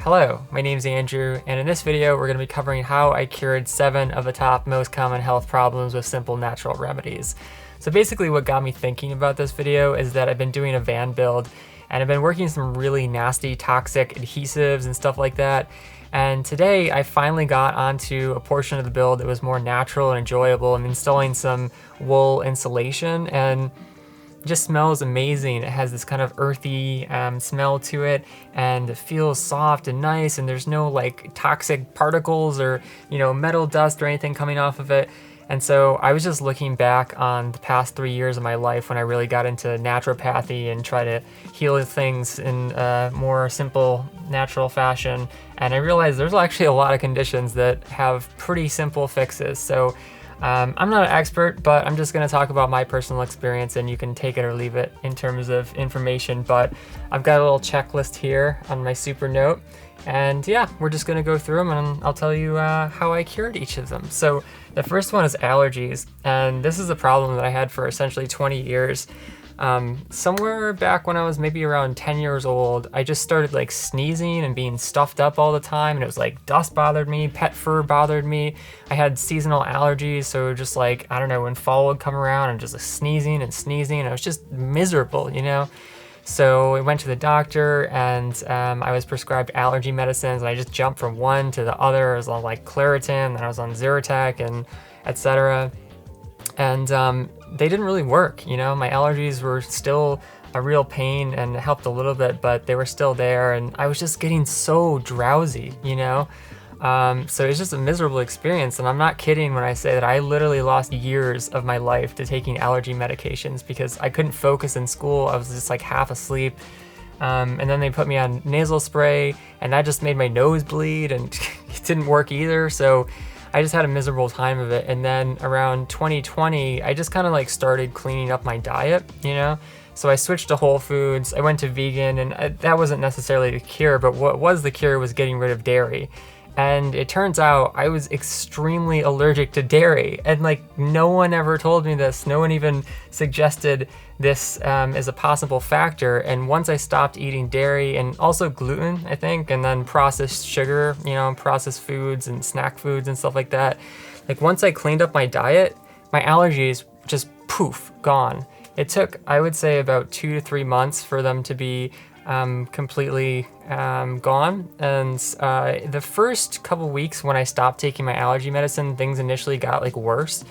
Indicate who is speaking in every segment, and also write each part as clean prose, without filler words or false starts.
Speaker 1: Hello, my name is Andrew, and in this video we're going to be covering how I cured 7 of the top most common health problems with simple natural remedies. So basically what got me thinking about this video is that I've been doing a van build and I've been working some really nasty toxic adhesives and stuff like that. And today I finally got onto a portion of the build that was more natural and enjoyable. I'm installing some wool insulation and it just smells amazing. It has this kind of earthy smell to it, and it feels soft and nice, and there's no like toxic particles or metal dust or anything coming off of it. And so I was just looking back on the past 3 years of my life when I really got into naturopathy and try to heal things in a more simple, natural fashion. And I realized there's actually a lot of conditions that have pretty simple fixes. So I'm not an expert, but I'm just going to talk about my personal experience, and you can take it or leave it in terms of information. But I've got a little checklist here on my super note, and yeah, we're just going to go through them and I'll tell you how I cured each of them. So the first one is allergies, and this is a problem that I had for essentially 20 years. Somewhere back when I was maybe around 10 years old, I just started like sneezing and being stuffed up all the time, and it was like dust bothered me, pet fur bothered me. I had seasonal allergies, so just like, I don't know, when fall would come around and just like sneezing and sneezing, and I was just miserable, So I went to the doctor and I was prescribed allergy medicines, and I just jumped from one to the other. I was on like Claritin, then I was on Zyrtec and etc. And they didn't really work, my allergies were still a real pain, and it helped a little bit, but they were still there, and I was just getting so drowsy, So it's just a miserable experience, and I'm not kidding when I say that I literally lost years of my life to taking allergy medications because I couldn't focus in school. I was just like half asleep. And then they put me on nasal spray, and that just made my nose bleed, and it didn't work either. So I just had a miserable time of it. And then around 2020, I just kind of like started cleaning up my diet, So I switched to whole foods. I went to vegan, and that wasn't necessarily the cure, but what was the cure was getting rid of dairy. And it turns out I was extremely allergic to dairy, and like no one ever told me this. No one even suggested this as a possible factor. And once I stopped eating dairy and also gluten, I think, and then processed sugar, processed foods and snack foods and stuff like that, like once I cleaned up my diet, my allergies just poof, gone. It took, I would say, about 2 to 3 months for them to be completely gone. And the first couple weeks when I stopped taking my allergy medicine, things initially got like worse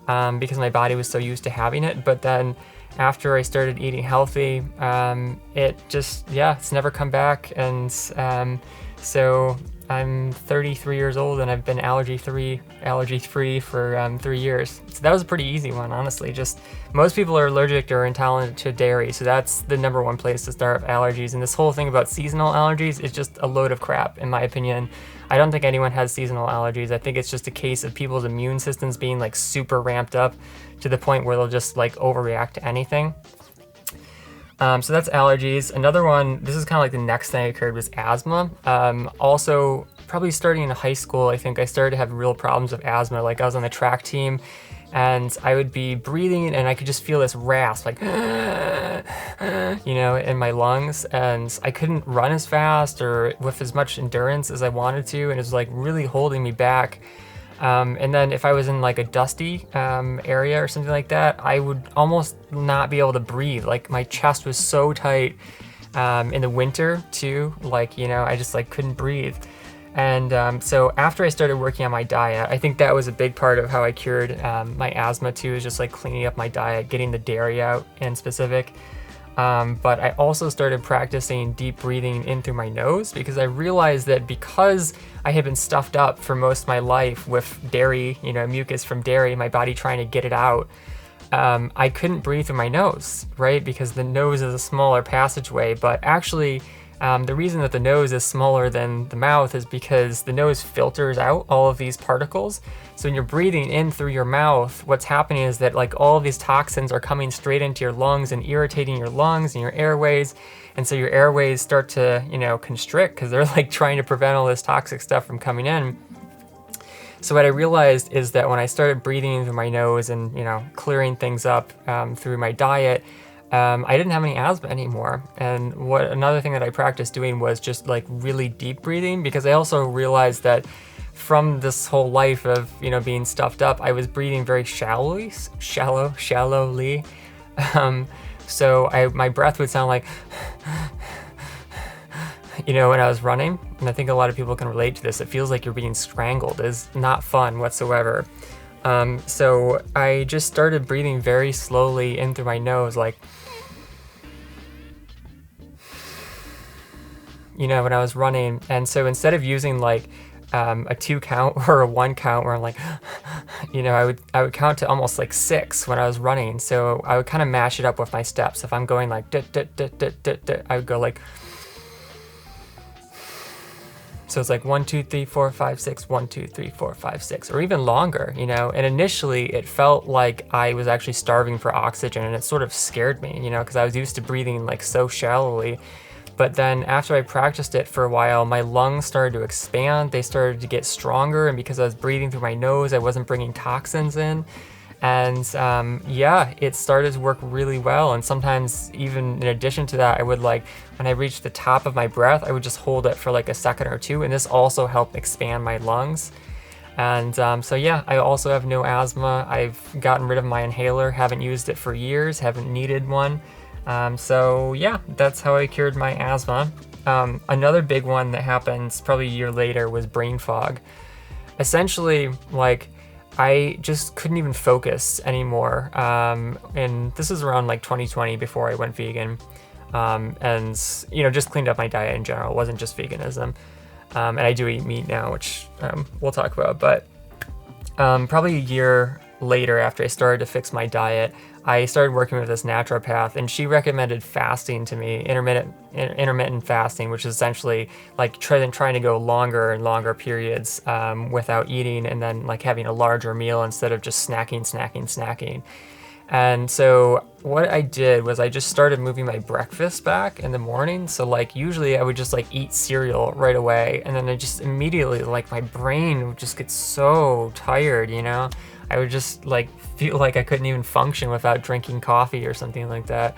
Speaker 1: because my body was so used to having it. But then after I started eating healthy, it just, it's never come back. And so I'm 33 years old, and I've been allergy free for 3 years. So that was a pretty easy one, honestly. Just most people are allergic or intolerant to dairy, so that's the number one place to start with allergies. And this whole thing about seasonal allergies is just a load of crap, in my opinion. I don't think anyone has seasonal allergies. I think it's just a case of people's immune systems being like super ramped up to the point where they'll just like overreact to anything. So that's allergies. Another one, this is kind of like the next thing I occurred, was asthma. Also, probably starting in high school, I think I started to have real problems with asthma. Like I was on the track team, and I would be breathing, and I could just feel this rasp, like, in my lungs, and I couldn't run as fast or with as much endurance as I wanted to, and it was like really holding me back. And then if I was in like a dusty area or something like that, I would almost not be able to breathe. Like my chest was so tight in the winter too, like, I just like couldn't breathe. And so after I started working on my diet, I think that was a big part of how I cured my asthma too, is just like cleaning up my diet, getting the dairy out in specific. But I also started practicing deep breathing in through my nose, because I realized that because I had been stuffed up for most of my life with dairy, mucus from dairy, my body trying to get it out, I couldn't breathe through my nose, right? Because the nose is a smaller passageway. But actually, the reason that the nose is smaller than the mouth is because the nose filters out all of these particles. So when you're breathing in through your mouth, what's happening is that like all of these toxins are coming straight into your lungs and irritating your lungs and your airways. And so your airways start to, constrict, because they're like trying to prevent all this toxic stuff from coming in. So what I realized is that when I started breathing in through my nose and, clearing things up through my diet, I didn't have any asthma anymore. And another thing that I practiced doing was just like really deep breathing, because I also realized that from this whole life of, you know, being stuffed up, I was breathing very shallowly. So my breath would sound like, you know, when I was running. And I think a lot of people can relate to this. It feels like you're being strangled. It's not fun whatsoever. So I just started breathing very slowly in through my nose, like, you know, when I was running. And so instead of using like a 2 count or a 1 count where I'm like, you know, I would count to almost like 6 when I was running. So I would kind of mash it up with my steps. If I'm going like, I would go like, so it's like 1, 2, 3, 4, 5, 6, 1, 2, 3, 4, 5, 6, or even longer, you know. And initially it felt like I was actually starving for oxygen, and it sort of scared me, you know, because I was used to breathing like so shallowly. But then after I practiced it for a while, my lungs started to expand, they started to get stronger, and because I was breathing through my nose, I wasn't bringing toxins in. And yeah, it started to work really well. And sometimes even in addition to that, I would like, when I reached the top of my breath, I would just hold it for like a second or two. And this also helped expand my lungs. And so yeah, I also have no asthma. I've gotten rid of my inhaler, haven't used it for years, haven't needed one. So yeah, that's how I cured my asthma. Another big one that happens probably a year later was brain fog. Essentially, like, I just couldn't even focus anymore. And this is around like 2020 before I went vegan. And, you know, just cleaned up my diet in general. It wasn't just veganism. And I do eat meat now, which we'll talk about. But probably a year later, after I started to fix my diet, I started working with this naturopath, and she recommended fasting to me, intermittent fasting, which is essentially like trying to go longer and longer periods without eating, and then like having a larger meal instead of just snacking. And so what I did was I just started moving my breakfast back in the morning. So like usually I would just like eat cereal right away, and then I just immediately, like, my brain would just get so tired, you know? I would just like feel like I couldn't even function without drinking coffee or something like that.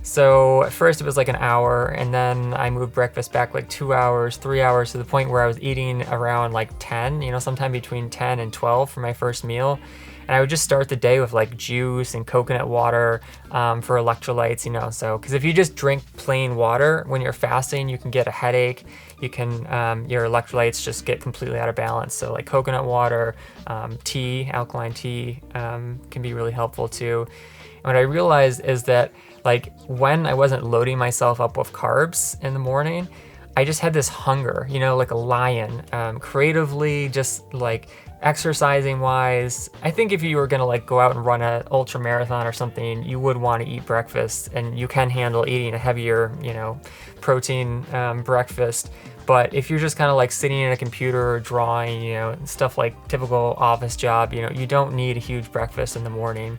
Speaker 1: So at first it was like an hour, and then I moved breakfast back like 2 hours, 3 hours, to the point where I was eating around like 10, you know, sometime between 10 and 12 for my first meal. And I would just start the day with like juice and coconut water for electrolytes, you know. So, because if you just drink plain water when you're fasting, you can get a headache. You can, your electrolytes just get completely out of balance. So like coconut water, tea, alkaline tea can be really helpful too. And what I realized is that like when I wasn't loading myself up with carbs in the morning, I just had this hunger, you know, like a lion, creatively, just like exercising wise. I think if you were gonna like go out and run an ultra marathon or something, you would want to eat breakfast, and you can handle eating a heavier, you know, protein breakfast. But if you're just kind of like sitting in a computer or drawing, you know, stuff like typical office job, you know, you don't need a huge breakfast in the morning.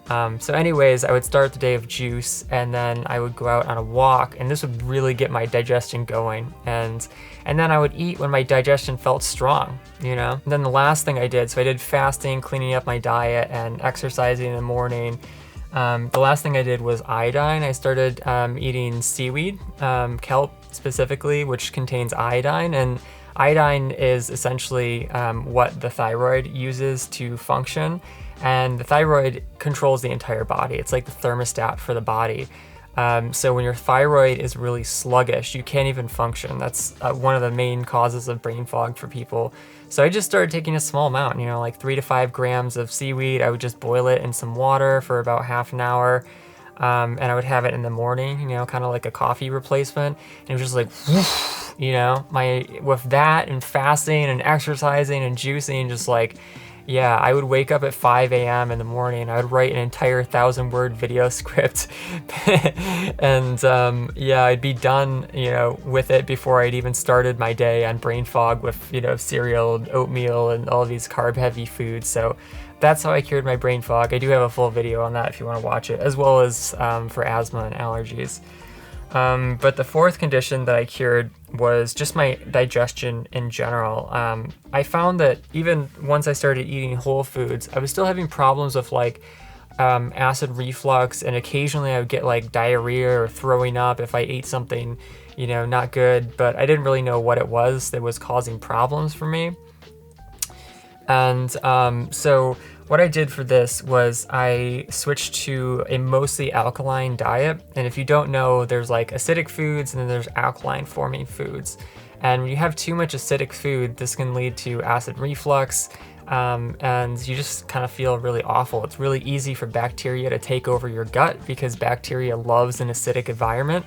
Speaker 1: So anyways, I would start the day with juice, and then I would go out on a walk, and this would really get my digestion going. And then I would eat when my digestion felt strong, you know? And then the last thing I did, so I did fasting, cleaning up my diet, and exercising in the morning. The last thing I did was iodine. I started eating seaweed, kelp specifically, which contains iodine. And iodine is essentially what the thyroid uses to function. And the thyroid controls the entire body. It's like the thermostat for the body. So when your thyroid is really sluggish, you can't even function. That's one of the main causes of brain fog for people. So I just started taking a small amount, you know, like 3 to 5 grams of seaweed. I would just boil it in some water for about half an hour. And I would have it in the morning, you know, kind of like a coffee replacement. And it was just like, whoosh, you know, with that and fasting and exercising and juicing, just like, yeah, I would wake up at 5 a.m. in the morning. I would write an entire 1,000-word video script. And yeah, I'd be done, you know, with it before I'd even started my day on brain fog with, you know, cereal and oatmeal and all these carb-heavy foods. So that's how I cured my brain fog. I do have a full video on that if you want to watch it, as well as for asthma and allergies. But the fourth condition that I cured was just my digestion in general. I found that even once I started eating whole foods, I was still having problems with like acid reflux, and occasionally I would get like diarrhea or throwing up if I ate something, you know, not good, but I didn't really know what it was that was causing problems for me. And so what I did for this was I switched to a mostly alkaline diet. And if you don't know, there's like acidic foods and then there's alkaline forming foods. And when you have too much acidic food, this can lead to acid reflux, and you just kind of feel really awful. It's really easy for bacteria to take over your gut because bacteria loves an acidic environment.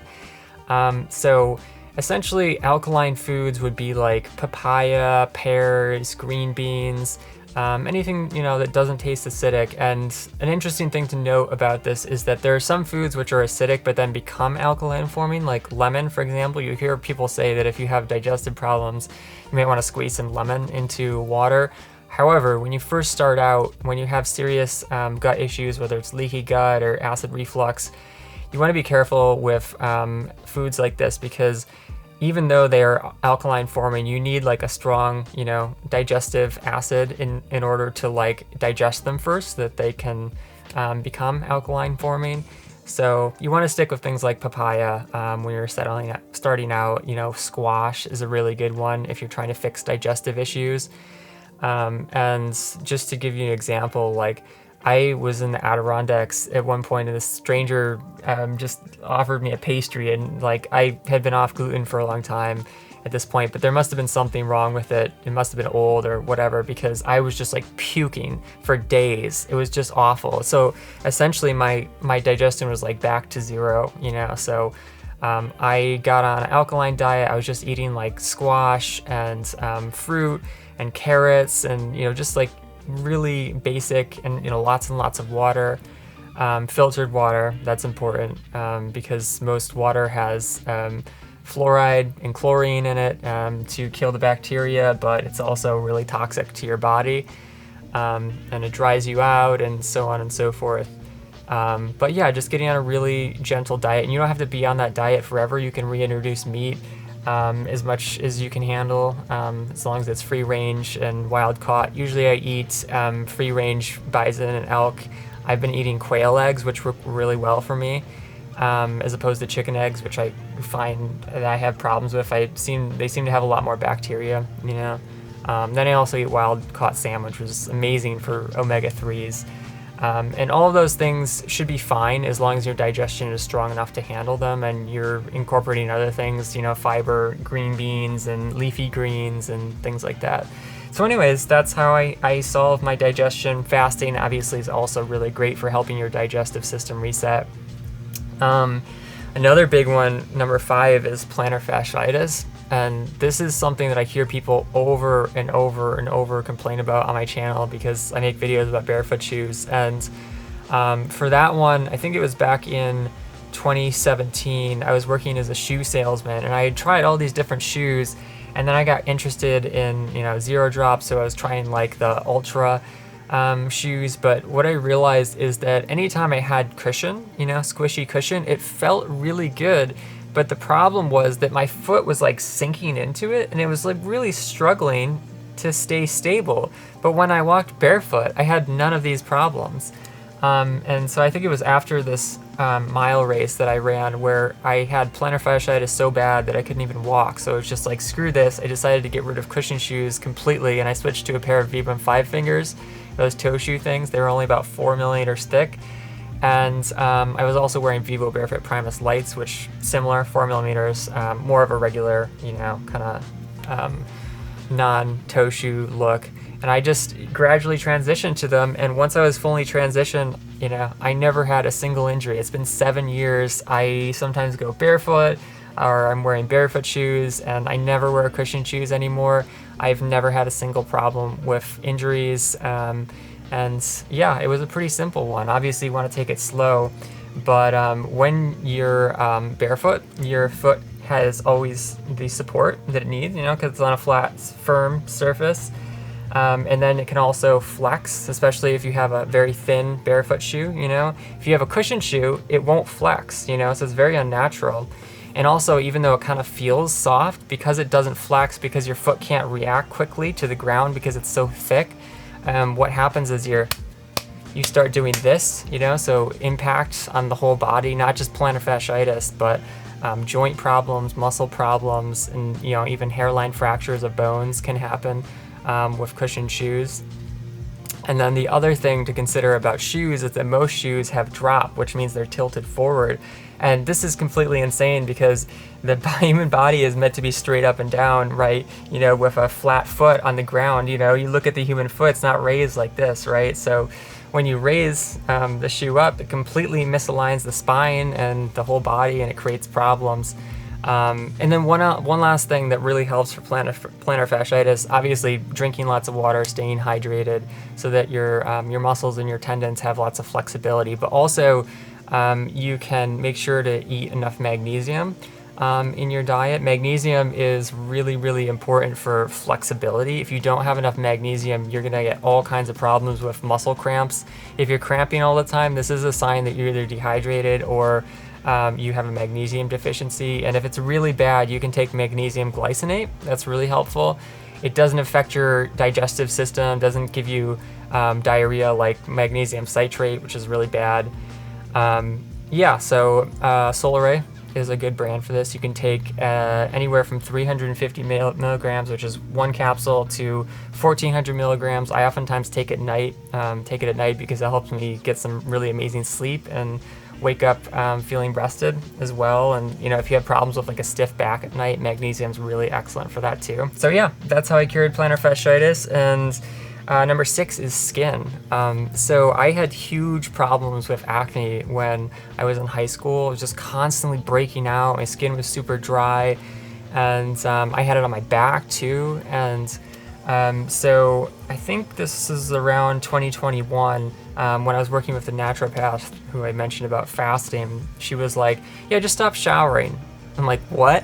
Speaker 1: So essentially alkaline foods would be like papaya, pears, green beans, anything, you know, that doesn't taste acidic. And an interesting thing to note about this is that there are some foods which are acidic but then become alkaline forming, like lemon, for example. You hear people say that if you have digestive problems, you might want to squeeze some lemon into water. However, when you first start out, when you have serious gut issues, whether it's leaky gut or acid reflux, you want to be careful with foods like this, because even though they are alkaline forming, you need like a strong, you know, digestive acid in order to like digest them first, so that they can become alkaline forming. So you want to stick with things like papaya when you're starting out. You know, squash is a really good one if you're trying to fix digestive issues. And just to give you an example, like I was in the Adirondacks at one point, and this stranger just offered me a pastry, and like I had been off gluten for a long time at this point, but there must have been something wrong with it. It must have been old or whatever, because I was just like puking for days. It was just awful. So essentially my digestion was like back to zero, you know. So I got on an alkaline diet. I was just eating like squash and fruit and carrots, and, you know, just like really basic, and, you know, lots and lots of water, filtered water. That's important because most water has fluoride and chlorine in it to kill the bacteria, but it's also really toxic to your body, and it dries you out and so on and so forth. But yeah, just getting on a really gentle diet, and you don't have to be on that diet forever. You can reintroduce meat as much as you can handle, as long as it's free range and wild caught. Usually I eat free range bison and elk. I've been eating quail eggs, which work really well for me, as opposed to chicken eggs, which I find that I have problems with. They seem to have a lot more bacteria, you know. Then I also eat wild caught salmon, which is amazing for omega-3s. And all of those things should be fine as long as your digestion is strong enough to handle them, and you're incorporating other things, you know, fiber, green beans and leafy greens and things like that. So anyways, that's how I solve my digestion. Fasting obviously is also really great for helping your digestive system reset. Another big one, number 5, is plantar fasciitis. And this is something that I hear people over and over and over complain about on my channel, because I make videos about barefoot shoes. And for that one, I think it was back in 2017, I was working as a shoe salesman, and I had tried all these different shoes, and then I got interested in, you know, zero drop, so I was trying like the ultra shoes. But what I realized is that anytime I had cushion, you know, squishy cushion, it felt really good. But the problem was that my foot was like sinking into it, and it was like really struggling to stay stable. But when I walked barefoot, I had none of these problems. And so I think it was after this mile race that I ran where I had plantar fasciitis so bad that I couldn't even walk. So it was just like, screw this. I decided to get rid of cushion shoes completely, and I switched to a pair of Vibram 5 fingers, those toe shoe things. They were only about 4 millimeters thick. And I was also wearing Vivo Barefoot Primus Lights, which similar, 4 millimeters, more of a regular, you know, kind of non-toe shoe look. And I just gradually transitioned to them. And once I was fully transitioned, you know, I never had a single injury. It's been 7 years. I sometimes go barefoot, or I'm wearing barefoot shoes, and I never wear cushion shoes anymore. I've never had a single problem with injuries. And yeah, it was a pretty simple one. Obviously you want to take it slow, but when you're barefoot, your foot has always the support that it needs, you know, because it's on a flat, firm surface. And then it can also flex, especially if you have a very thin barefoot shoe, you know. If you have a cushion shoe, it won't flex, you know, so it's very unnatural. And also, even though it kind of feels soft, because it doesn't flex, because your foot can't react quickly to the ground because it's so thick, what happens is you you start doing this, you know, so impact on the whole body, not just plantar fasciitis, but joint problems, muscle problems, and, you know, even hairline fractures of bones can happen with cushioned shoes. And then the other thing to consider about shoes is that most shoes have drop, which means they're tilted forward. And this is completely insane because the human body is meant to be straight up and down, right? You know, with a flat foot on the ground, you know, you look at the human foot, it's not raised like this, right? So when you raise the shoe up, it completely misaligns the spine and the whole body, and it creates problems. And then one last thing that really helps for plantar fasciitis, obviously drinking lots of water, staying hydrated so that your muscles and your tendons have lots of flexibility, but also you can make sure to eat enough magnesium in your diet. Magnesium is really, really important for flexibility. If you don't have enough magnesium, you're gonna get all kinds of problems with muscle cramps. If you're cramping all the time, this is a sign that you're either dehydrated or you have a magnesium deficiency. And if it's really bad, you can take magnesium glycinate. That's really helpful. It doesn't affect your digestive system, doesn't give you diarrhea like magnesium citrate, which is really bad. So Solaray is a good brand for this. You can take anywhere from 350 milligrams, which is one capsule, to 1,400 milligrams. I oftentimes take it at night because it helps me get some really amazing sleep and wake up feeling rested as well. And you know, if you have problems with like a stiff back at night, magnesium's really excellent for that too. So yeah, that's how I cured plantar fasciitis. And number 6 is skin. So I had huge problems with acne when I was in high school. It was just constantly breaking out. My skin was super dry, and I had it on my back too. And so I think this is around 2021 when I was working with the naturopath who I mentioned about fasting. She was like, yeah, just stop showering. I'm like, what?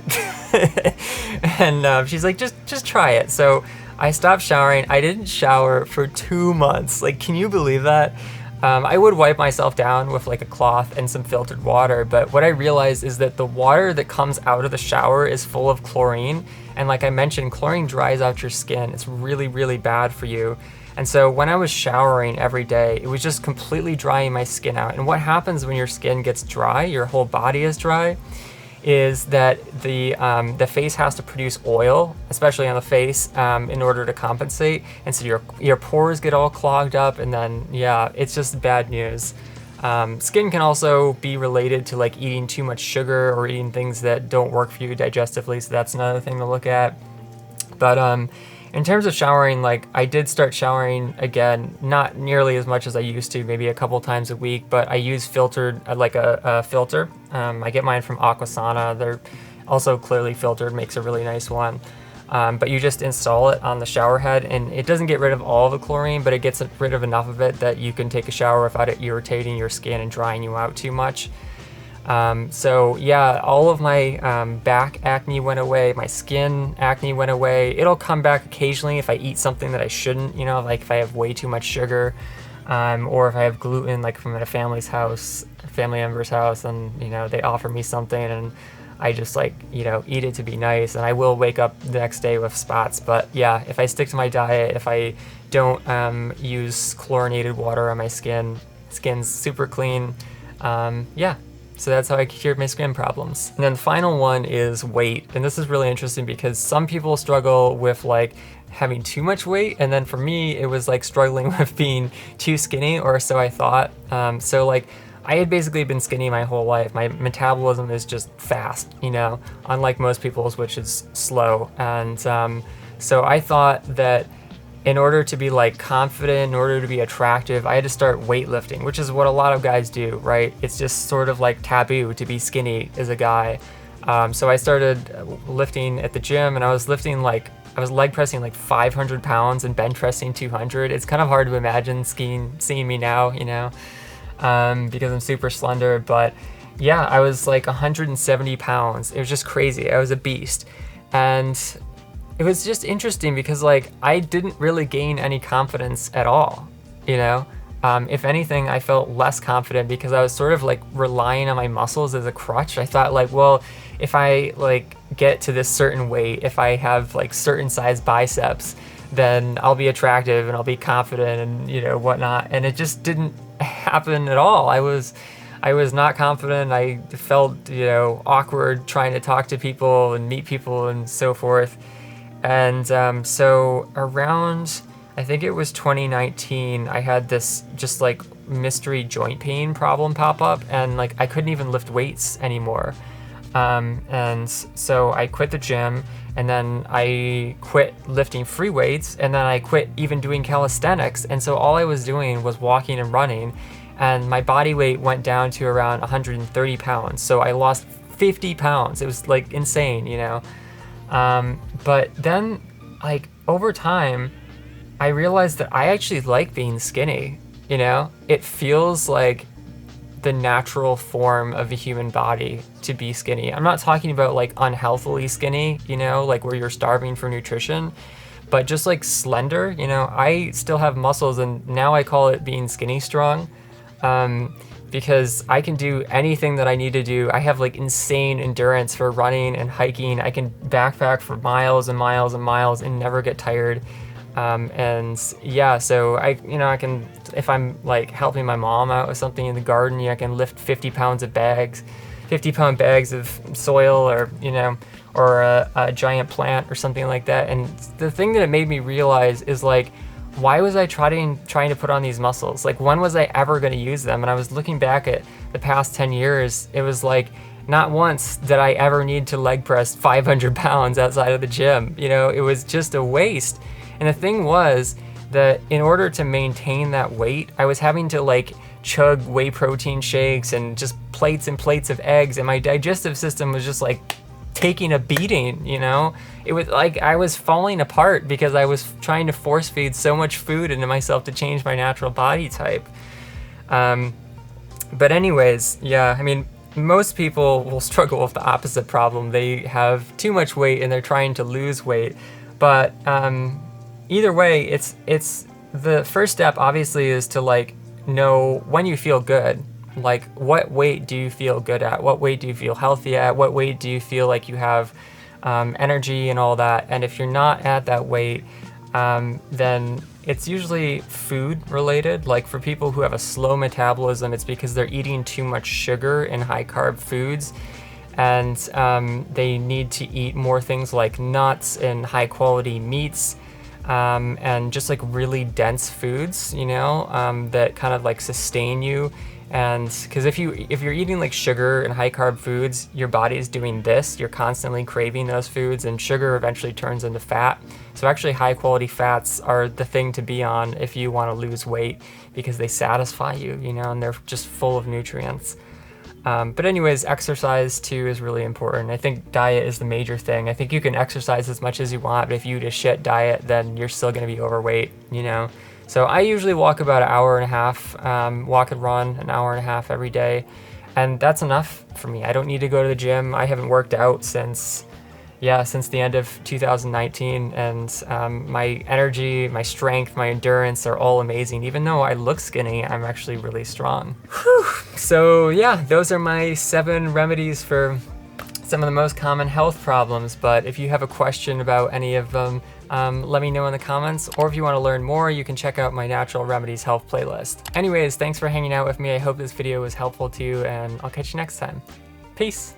Speaker 1: And she's like, just try it. So I stopped showering. I didn't shower for 2 months. Like, can you believe that? I would wipe myself down with like a cloth and some filtered water, but what I realized is that the water that comes out of the shower is full of chlorine. And like I mentioned, chlorine dries out your skin. It's really, really bad for you. And so when I was showering every day, it was just completely drying my skin out. And what happens when your skin gets dry, your whole body is dry, is that the face has to produce oil, especially on the face, in order to compensate. And so your pores get all clogged up, and then yeah, it's just bad news. Skin can also be related to like eating too much sugar or eating things that don't work for you digestively, so that's another thing to look at. But in terms of showering, like I did start showering again, not nearly as much as I used to, maybe a couple times a week, but I use filtered, like a filter. I get mine from Aquasana. They're also clearly filtered, makes a really nice one. But you just install it on the shower head, and it doesn't get rid of all the chlorine, but it gets rid of enough of it that you can take a shower without it irritating your skin and drying you out too much. So yeah, all of my back acne went away, my skin acne went away. It'll come back occasionally if I eat something that I shouldn't, you know, like if I have way too much sugar, or if I have gluten, like from a family member's house, and you know, they offer me something and I just like, you know, eat it to be nice, and I will wake up the next day with spots. But yeah, if I stick to my diet, if I don't use chlorinated water on my skin's super clean. Yeah. So that's how I cured my skin problems. And then the final one is weight. And this is really interesting because some people struggle with like having too much weight. And then for me, it was like struggling with being too skinny, or so I thought. So like I had basically been skinny my whole life. My metabolism is just fast, you know, unlike most people's, which is slow. And so I thought that in order to be like confident, in order to be attractive, I had to start weightlifting, which is what a lot of guys do, right? It's just sort of like taboo to be skinny as a guy. So I started lifting at the gym, and I was leg pressing like 500 pounds and bench pressing 200. It's kind of hard to imagine seeing me now, you know, because I'm super slender. But yeah, I was like 170 pounds. It was just crazy. I was a beast. And it was just interesting because like I didn't really gain any confidence at all, you know? If anything, I felt less confident because I was sort of like relying on my muscles as a crutch. I thought like, well, if I like get to this certain weight, if I have like certain size biceps, then I'll be attractive and I'll be confident and, you know, whatnot. And it just didn't happen at all. I was not confident. I felt, you know, awkward trying to talk to people and meet people and so forth. And so around, I think it was 2019, I had this just like mystery joint pain problem pop up, and like I couldn't even lift weights anymore. And so I quit the gym, and then I quit lifting free weights, and then I quit even doing calisthenics. And so all I was doing was walking and running, and my body weight went down to around 130 pounds. So I lost 50 pounds. It was like insane, you know? But then like over time, I realized that I actually like being skinny, you know? It feels like the natural form of a human body to be skinny. I'm not talking about like unhealthily skinny, you know, like where you're starving for nutrition, but just like slender, you know. I still have muscles, and now I call it being skinny strong, because I can do anything that I need to do. I have like insane endurance for running and hiking. I can backpack for miles and miles and miles and never get tired. And yeah, so I can, if I'm like helping my mom out with something in the garden, I can lift 50 pounds of bags, 50-pound bags of soil, or, you know, or a giant plant or something like that. And the thing that it made me realize is like, why was I trying to put on these muscles? Like, when was I ever going to use them? And I was looking back at the past 10 years, it was like, not once did I ever need to leg press 500 pounds outside of the gym. You know, it was just a waste. And the thing was that in order to maintain that weight, I was having to like chug whey protein shakes and just plates and plates of eggs, and my digestive system was just like taking a beating, you know? It was like I was falling apart because I was trying to force feed so much food into myself to change my natural body type. But anyways, yeah, I mean, most people will struggle with the opposite problem. They have too much weight and they're trying to lose weight. But either way, it's the first step obviously is to like know when you feel good. Like, what weight do you feel good at? What weight do you feel healthy at? What weight do you feel like you have energy and all that? And if you're not at that weight, then it's usually food related. Like for people who have a slow metabolism, it's because they're eating too much sugar and high carb foods. And they need to eat more things like nuts and high quality meats, and just like really dense foods, you know, that kind of like sustain you. And because if you're eating like sugar and high carb foods, your body is doing this. You're constantly craving those foods, and sugar eventually turns into fat. So actually high quality fats are the thing to be on if you want to lose weight, because they satisfy you, you know, and they're just full of nutrients. But anyways, exercise too is really important. I think diet is the major thing. I think you can exercise as much as you want, but if you eat a shit diet, then you're still going to be overweight, you know? So I usually walk about an hour and a half, walk and run an hour and a half every day. And that's enough for me. I don't need to go to the gym. I haven't worked out since the end of 2019. And my energy, my strength, my endurance are all amazing. Even though I look skinny, I'm actually really strong. Whew. So yeah, those are my 7 remedies for some of the most common health problems. But if you have a question about any of them, let me know in the comments, or if you want to learn more, you can check out my Natural Remedies Health playlist. Anyways, thanks for hanging out with me. I hope this video was helpful to you, and I'll catch you next time. Peace.